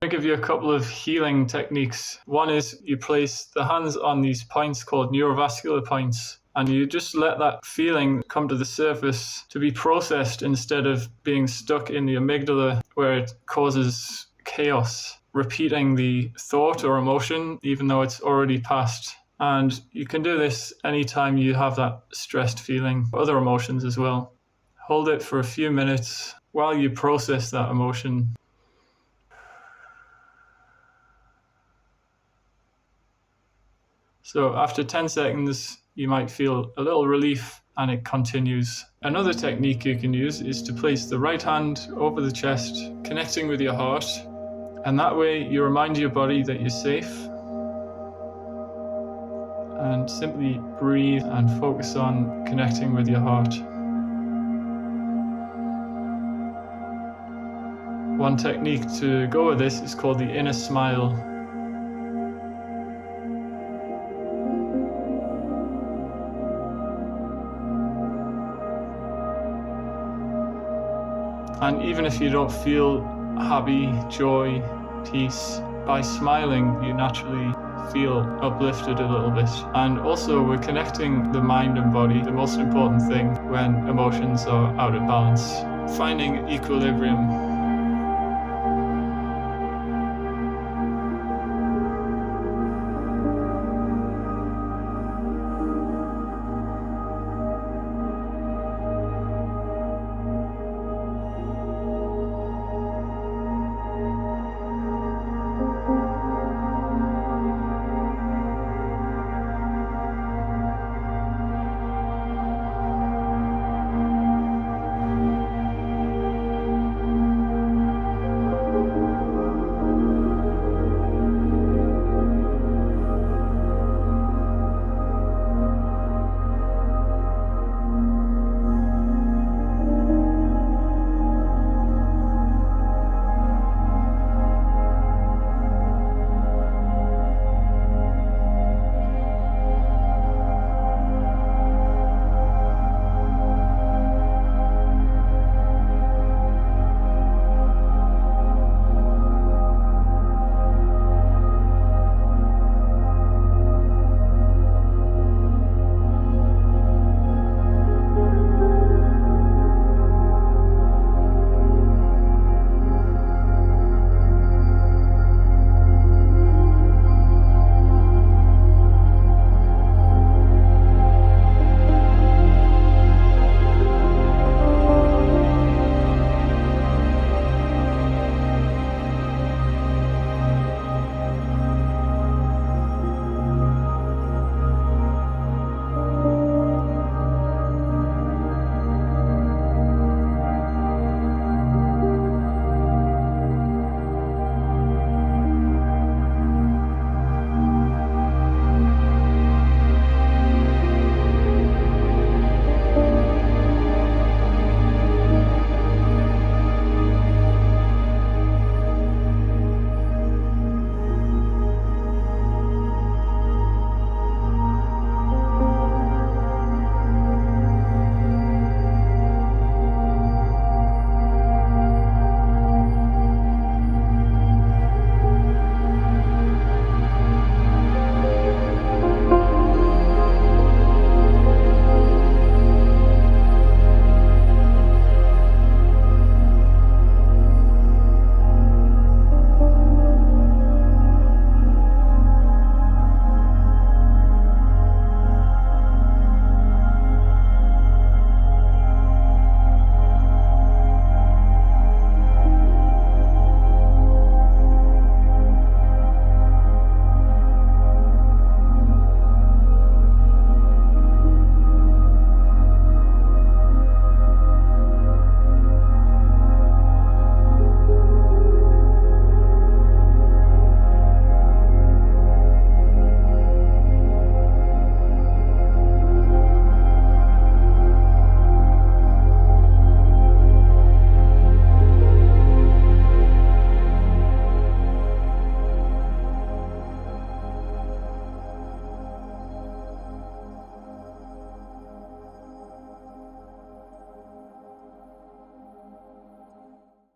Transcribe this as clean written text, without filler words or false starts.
I'll give you a couple of healing techniques. One is you place the hands on these points called neurovascular points, and you just let that feeling come to the surface to be processed instead of being stuck in the amygdala where it causes chaos, repeating the thought or emotion even though it's already passed. And you can do this anytime you have that stressed feeling, other emotions as well. Hold it for a few minutes while you process that emotion. So after 10 seconds, you might feel a little relief and it continues. Another technique you can use is to place the right hand over the chest, connecting with your heart. And that way you remind your body that you're safe. And simply breathe and focus on connecting with your heart. One technique to go with this is called the inner smile. And even if you don't feel happy, joy, peace, by smiling, you naturally feel uplifted a little bit. And also we're connecting the mind and body, the most important thing when emotions are out of balance. Finding equilibrium